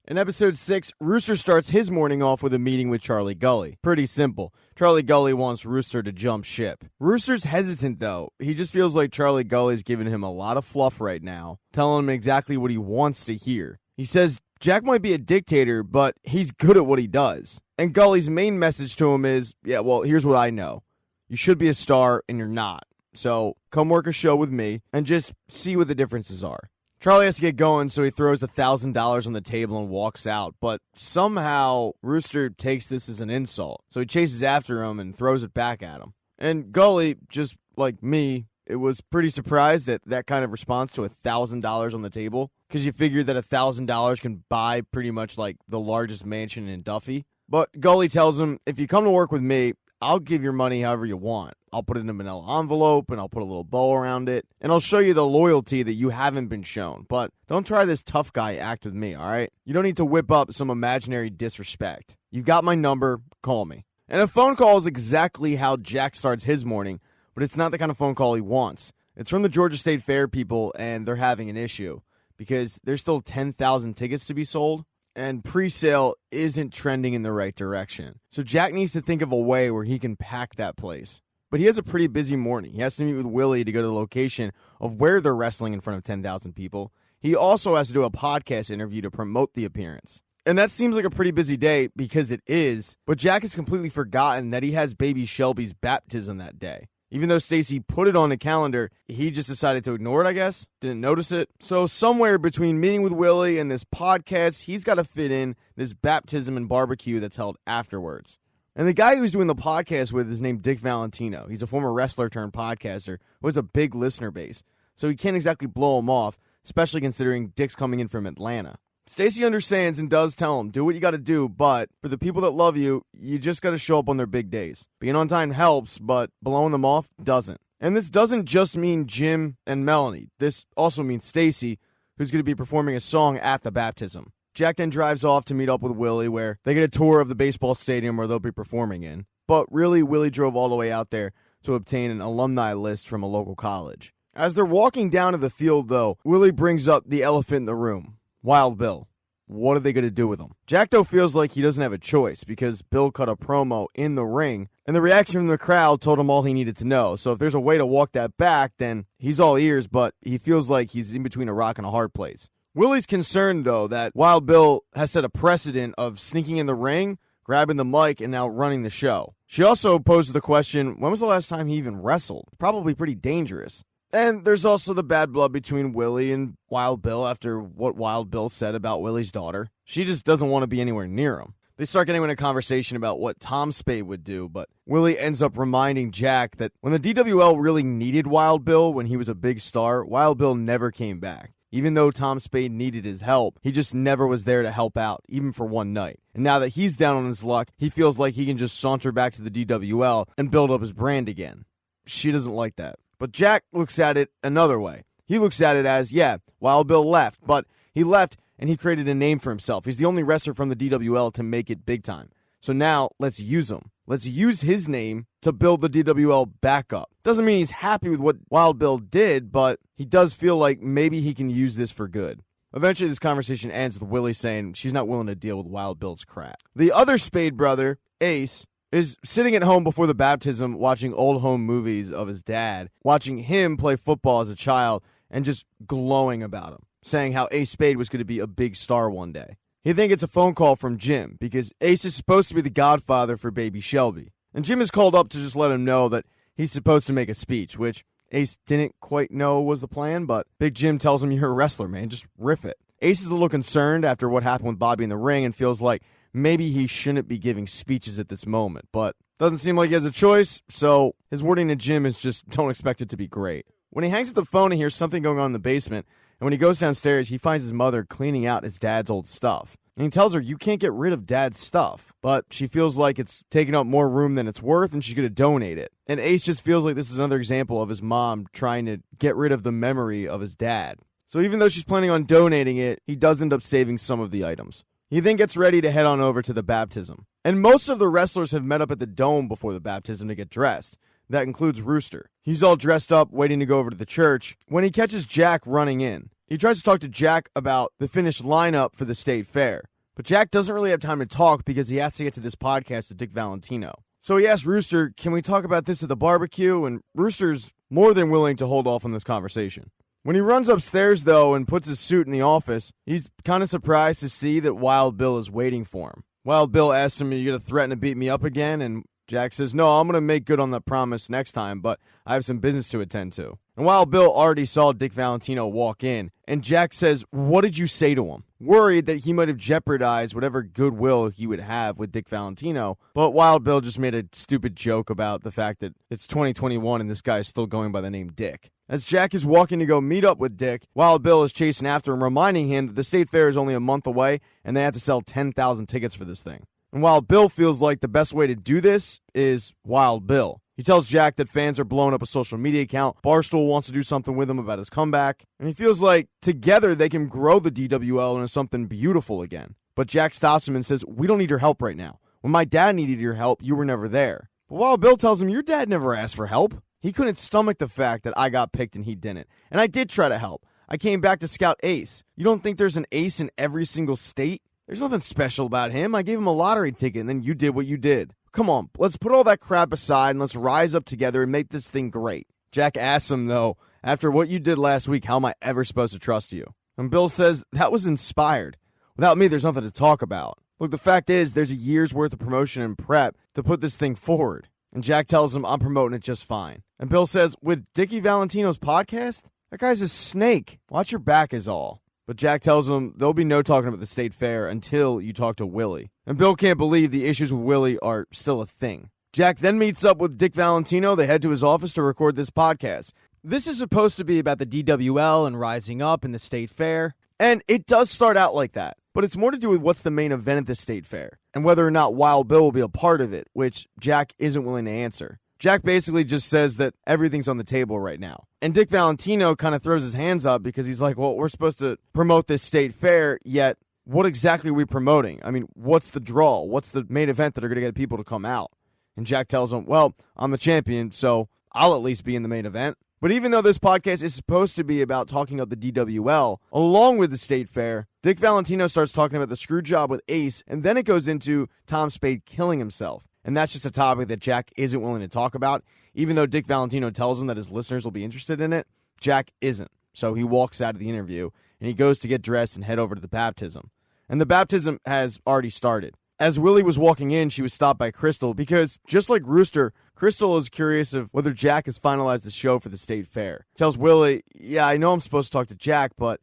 In episode 6, Rooster starts his morning off with a meeting with Charlie Gully. Pretty simple. Charlie Gully wants Rooster to jump ship. Rooster's hesitant though. He just feels like Charlie Gully's giving him a lot of fluff right now, telling him exactly what he wants to hear. He says Jack might be a dictator, but he's good at what he does. And Gully's main message to him is, yeah, well, here's what I know. You should be a star and you're not. So come work a show with me and just see what the differences are. Charlie has to get going, so he throws $1,000 on the table and walks out. But somehow, Rooster takes this as an insult. So he chases after him and throws it back at him. And Gully, just like me, it was pretty surprised at that kind of response to $1,000 on the table. Because you figure that $1,000 can buy pretty much like the largest mansion in Duffy. But Gully tells him, if you come to work with me, I'll give your money however you want. I'll put it in a manila envelope, and I'll put a little bow around it, and I'll show you the loyalty that you haven't been shown. But don't try this tough guy act with me, all right? You don't need to whip up some imaginary disrespect. You got my number, call me. And a phone call is exactly how Jack starts his morning, but it's not the kind of phone call he wants. It's from the Georgia State Fair people, and they're having an issue, because there's still 10,000 tickets to be sold. And pre-sale isn't trending in the right direction. So Jack needs to think of a way where he can pack that place. But he has a pretty busy morning. He has to meet with Willie to go to the location of where they're wrestling in front of 10,000 people. He also has to do a podcast interview to promote the appearance. And that seems like a pretty busy day because it is. But Jack has completely forgotten that he has baby Shelby's baptism that day. Even though Stacy put it on the calendar, he just decided to ignore it, I guess. Didn't notice it. So somewhere between meeting with Willie and this podcast, he's got to fit in this baptism and barbecue that's held afterwards. And the guy who's doing the podcast with is named Dick Valentino. He's a former wrestler turned podcaster who has a big listener base. So he can't exactly blow him off, especially considering Dick's coming in from Atlanta. Stacy understands and does tell him, do what you got to do, but for the people that love you, you just got to show up on their big days. Being on time helps, but blowing them off doesn't. And this doesn't just mean Jim and Melanie. This also means Stacy, who's going to be performing a song at the baptism. Jack then drives off to meet up with Willie, where they get a tour of the baseball stadium where they'll be performing in. But really, Willie drove all the way out there to obtain an alumni list from a local college. As they're walking down to the field, though, Willie brings up the elephant in the room. Wild Bill. What are they going to do with him? Jack, though, feels like he doesn't have a choice because Bill cut a promo in the ring, and the reaction from the crowd told him all he needed to know. So if there's a way to walk that back, then he's all ears, but he feels like he's in between a rock and a hard place. Willie's concerned, though, that Wild Bill has set a precedent of sneaking in the ring, grabbing the mic, and now running the show. She also poses the question, when was the last time he even wrestled? Probably pretty dangerous. And there's also the bad blood between Willie and Wild Bill after what Wild Bill said about Willie's daughter. She just doesn't want to be anywhere near him. They start getting in a conversation about what Tom Spade would do, but Willie ends up reminding Jack that when the DWL really needed Wild Bill when he was a big star, Wild Bill never came back. Even though Tom Spade needed his help, he just never was there to help out, even for one night. And now that he's down on his luck, he feels like he can just saunter back to the DWL and build up his brand again. She doesn't like that. But Jack looks at it another way. He looks at it as, yeah, Wild Bill left, but he left and he created a name for himself. He's the only wrestler from the DWL to make it big time. So now, let's use him. Let's use his name to build the DWL back up. Doesn't mean he's happy with what Wild Bill did, but he does feel like maybe he can use this for good. Eventually, this conversation ends with Willie saying she's not willing to deal with Wild Bill's crap. The other Spade brother, Ace, is sitting at home before the baptism watching old home movies of his dad, watching him play football as a child, and just glowing about him, saying how Ace Spade was going to be a big star one day. He thinks it's a phone call from Jim, because Ace is supposed to be the godfather for baby Shelby. And Jim is called up to just let him know that he's supposed to make a speech, which Ace didn't quite know was the plan, but Big Jim tells him, you're a wrestler, man, just riff it. Ace is a little concerned after what happened with Bobby in the ring and feels like maybe he shouldn't be giving speeches at this moment, but doesn't seem like he has a choice, so his wording to Jim is just don't expect it to be great. When he hangs up the phone, he hears something going on in the basement, and when he goes downstairs, he finds his mother cleaning out his dad's old stuff. And he tells her, you can't get rid of dad's stuff, but she feels like it's taking up more room than it's worth, and she's going to donate it. And Ace just feels like this is another example of his mom trying to get rid of the memory of his dad. So even though she's planning on donating it, he does end up saving some of the items. He then gets ready to head on over to the baptism. And most of the wrestlers have met up at the Dome before the baptism to get dressed. That includes Rooster. He's all dressed up, waiting to go over to the church, when he catches Jack running in. He tries to talk to Jack about the finished lineup for the state fair. But Jack doesn't really have time to talk because he has to get to this podcast with Dick Valentino. So he asks Rooster, can we talk about this at the barbecue? And Rooster's more than willing to hold off on this conversation. When he runs upstairs, though, and puts his suit in the office, he's kind of surprised to see that Wild Bill is waiting for him. Wild Bill asks him, are you going to threaten to beat me up again? And Jack says, no, I'm going to make good on that promise next time, but I have some business to attend to. And Wild Bill already saw Dick Valentino walk in, and Jack says, what did you say to him? Worried that he might have jeopardized whatever goodwill he would have with Dick Valentino, but Wild Bill just made a stupid joke about the fact that it's 2021 and this guy is still going by the name Dick. As Jack is walking to go meet up with Dick, Wild Bill is chasing after him, reminding him that the state fair is only a month away and they have to sell 10,000 tickets for this thing. And Wild Bill feels like the best way to do this is Wild Bill. He tells Jack that fans are blowing up a social media account. Barstool wants to do something with him about his comeback. And he feels like together they can grow the DWL into something beautiful again. But Jack stops him and says, we don't need your help right now. When my dad needed your help, you were never there. But Wild Bill tells him, your dad never asked for help. He couldn't stomach the fact that I got picked and he didn't. And I did try to help. I came back to scout Ace. You don't think there's an Ace in every single state? There's nothing special about him. I gave him a lottery ticket and then you did what you did. Come on, let's put all that crap aside and let's rise up together and make this thing great. Jack asks him, though, after what you did last week, how am I ever supposed to trust you? And Bill says, that was inspired. Without me, there's nothing to talk about. Look, the fact is, there's a year's worth of promotion and prep to put this thing forward. And Jack tells him, I'm promoting it just fine. And Bill says, with Dickie Valentino's podcast? That guy's a snake. Watch your back is all. But Jack tells him there'll be no talking about the state fair until you talk to Willie. And Bill can't believe the issues with Willie are still a thing. Jack then meets up with Dick Valentino. They head to his office to record this podcast. This is supposed to be about the DWL and rising up in the state fair. And it does start out like that. But it's more to do with what's the main event at the state fair. And whether or not Wild Bill will be a part of it, which Jack isn't willing to answer. Jack basically just says that everything's on the table right now. And Dick Valentino kind of throws his hands up because he's like, well, we're supposed to promote this state fair, yet what exactly are we promoting? I mean, what's the draw? What's the main event that are going to get people to come out? And Jack tells him, well, I'm the champion, so I'll at least be in the main event. But even though this podcast is supposed to be about talking about the DWL, along with the state fair, Dick Valentino starts talking about the screw job with Ace, and then it goes into Tom Spade killing himself. And that's just a topic that Jack isn't willing to talk about. Even though Dick Valentino tells him that his listeners will be interested in it, Jack isn't. So he walks out of the interview, and he goes to get dressed and head over to the baptism. And the baptism has already started. As Willie was walking in, she was stopped by Crystal because, just like Rooster, Crystal is curious of whether Jack has finalized the show for the state fair. Tells Willie, yeah, I know I'm supposed to talk to Jack, but,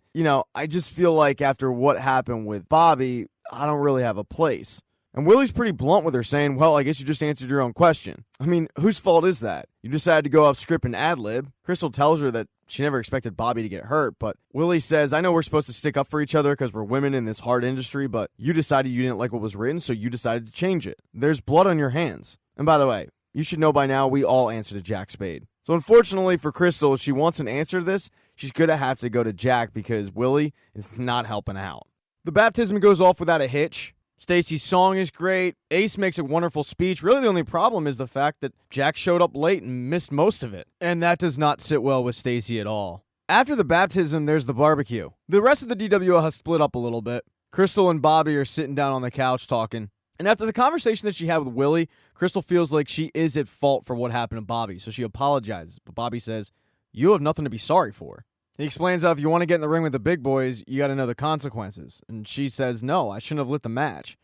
I just feel like after what happened with Bobby, I don't really have a place. And Willie's pretty blunt with her, saying, well, I guess you just answered your own question. I mean, whose fault is that? You decided to go off script and ad-lib. Crystal tells her that she never expected Bobby to get hurt, but Willie says, I know we're supposed to stick up for each other because we're women in this hard industry, but you decided you didn't like what was written, so you decided to change it. There's blood on your hands. And by the way, you should know by now we all answer to Jack Spade. So unfortunately for Crystal, if she wants an answer to this, she's going to have to go to Jack because Willie is not helping out. The baptism goes off without a hitch. Stacy's song is great. Ace makes a wonderful speech. Really, the only problem is the fact that Jack showed up late and missed most of it. And that does not sit well with Stacy at all. After the baptism, there's the barbecue. The rest of the DWL has split up a little bit. Crystal and Bobby are sitting down on the couch talking. And after the conversation that she had with Willie, Crystal feels like she is at fault for what happened to Bobby. So she apologizes. But Bobby says, you have nothing to be sorry for. He explains how if you want to get in the ring with the big boys, you got to know the consequences. And she says, no, I shouldn't have lit the match.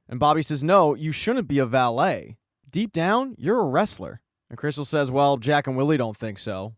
And Bobby says, no, you shouldn't be a valet. Deep down, you're a wrestler. And Crystal says, well, Jack and Willie don't think so.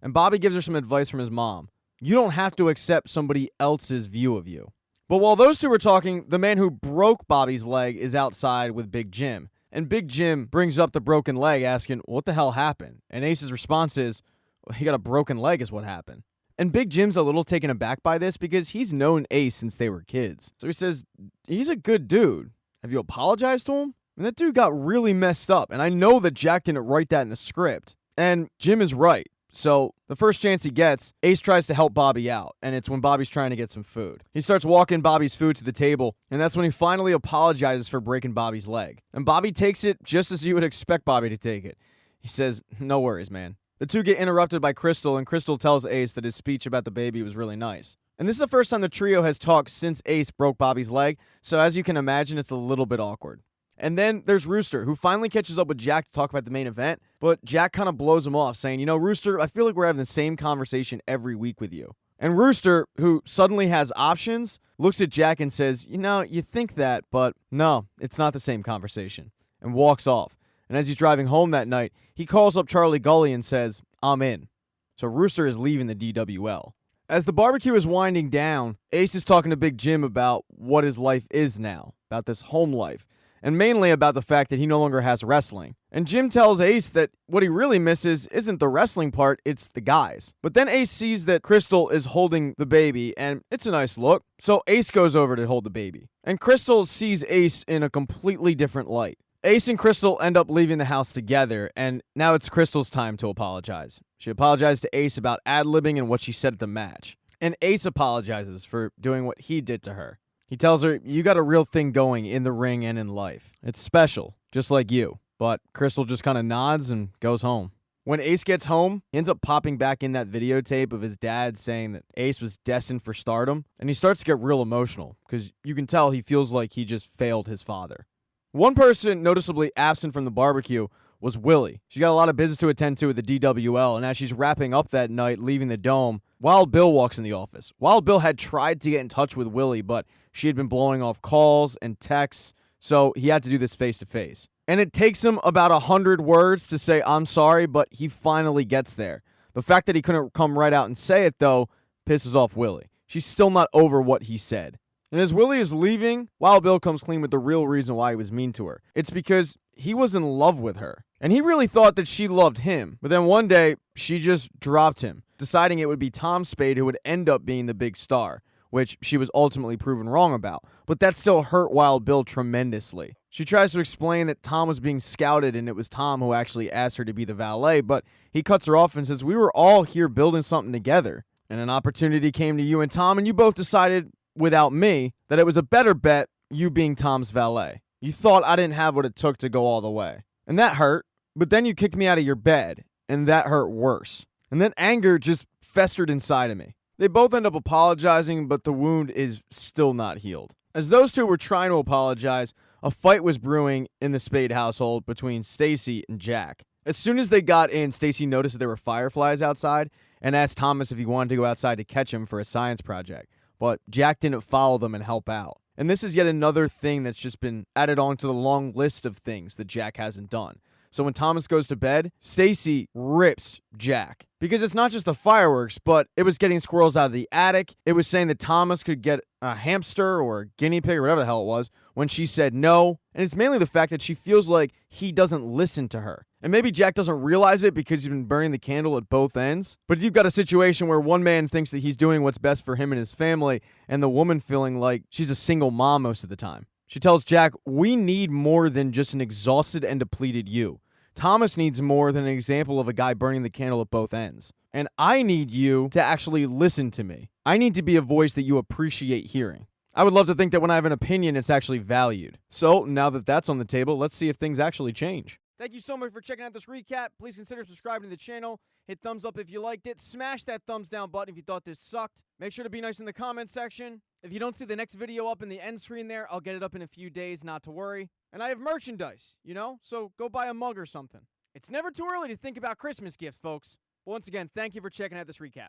And Bobby gives her some advice from his mom. You don't have to accept somebody else's view of you. But while those two were talking, the man who broke Bobby's leg is outside with Big Jim. And Big Jim brings up the broken leg, asking, what the hell happened? And Ace's response is, well, he got a broken leg is what happened. And Big Jim's a little taken aback by this because he's known Ace since they were kids. So he says, he's a good dude. Have you apologized to him? And that dude got really messed up. And I know that Jack didn't write that in the script. And Jim is right. So the first chance he gets, Ace tries to help Bobby out. And it's when Bobby's trying to get some food. He starts walking Bobby's food to the table. And that's when he finally apologizes for breaking Bobby's leg. And Bobby takes it just as you would expect Bobby to take it. He says, no worries, man. The two get interrupted by Crystal, and Crystal tells Ace that his speech about the baby was really nice. And this is the first time the trio has talked since Ace broke Bobby's leg, so as you can imagine, it's a little bit awkward. And then there's Rooster, who finally catches up with Jack to talk about the main event, but Jack kind of blows him off, saying, Rooster, I feel like we're having the same conversation every week with you. And Rooster, who suddenly has options, looks at Jack and says, you think that, but no, it's not the same conversation, and walks off. And as he's driving home that night, he calls up Charlie Gully and says, I'm in. So Rooster is leaving the DWL. As the barbecue is winding down, Ace is talking to Big Jim about what his life is now, about this home life, and mainly about the fact that he no longer has wrestling. And Jim tells Ace that what he really misses isn't the wrestling part, it's the guys. But then Ace sees that Crystal is holding the baby, and it's a nice look, so Ace goes over to hold the baby. And Crystal sees Ace in a completely different light. Ace and Crystal end up leaving the house together, and now it's Crystal's time to apologize. She apologized to Ace about ad-libbing and what she said at the match. And Ace apologizes for doing what he did to her. He tells her, you got a real thing going in the ring and in life. It's special, just like you. But Crystal just kind of nods and goes home. When Ace gets home, he ends up popping back in that videotape of his dad saying that Ace was destined for stardom, and he starts to get real emotional, because you can tell he feels like he just failed his father. One person noticeably absent from the barbecue was Willie. She's got a lot of business to attend to at the DWL, and as she's wrapping up that night, leaving the dome, Wild Bill walks in the office. Wild Bill had tried to get in touch with Willie, but she had been blowing off calls and texts, so he had to do this face-to-face. And it takes him about 100 words to say, I'm sorry, but he finally gets there. The fact that he couldn't come right out and say it, though, pisses off Willie. She's still not over what he said. And as Willie is leaving, Wild Bill comes clean with the real reason why he was mean to her. It's because he was in love with her. And he really thought that she loved him. But then one day, she just dropped him, deciding it would be Tom Spade who would end up being the big star, which she was ultimately proven wrong about. But that still hurt Wild Bill tremendously. She tries to explain that Tom was being scouted and it was Tom who actually asked her to be the valet, but he cuts her off and says, we were all here building something together. And an opportunity came to you and Tom, and you both decided, without me, that it was a better bet you being Tom's valet. You thought I didn't have what it took to go all the way. And that hurt, but then you kicked me out of your bed, and that hurt worse. And then anger just festered inside of me. They both end up apologizing, but the wound is still not healed. As those two were trying to apologize, a fight was brewing in the Spade household between Stacy and Jack. As soon as they got in, Stacy noticed that there were fireflies outside and asked Thomas if he wanted to go outside to catch him for a science project. But Jack didn't follow them and help out. And this is yet another thing that's just been added on to the long list of things that Jack hasn't done. So when Thomas goes to bed, Stacy rips Jack. Because it's not just the fireworks, but it was getting squirrels out of the attic. It was saying that Thomas could get a hamster or a guinea pig or whatever the hell it was when she said no. And it's mainly the fact that she feels like he doesn't listen to her. And maybe Jack doesn't realize it because he's been burning the candle at both ends. But you've got a situation where one man thinks that he's doing what's best for him and his family, and the woman feeling like she's a single mom most of the time. She tells Jack, we need more than just an exhausted and depleted you. Thomas needs more than an example of a guy burning the candle at both ends. And I need you to actually listen to me. I need to be a voice that you appreciate hearing. I would love to think that when I have an opinion, it's actually valued. So now that that's on the table, let's see if things actually change. Thank you so much for checking out this recap. Please consider subscribing to the channel. Hit thumbs up if you liked it. Smash that thumbs down button if you thought this sucked. Make sure to be nice in the comment section. If you don't see the next video up in the end screen there, I'll get it up in a few days, not to worry. And I have merchandise, so go buy a mug or something. It's never too early to think about Christmas gifts, folks. Once again, thank you for checking out this recap.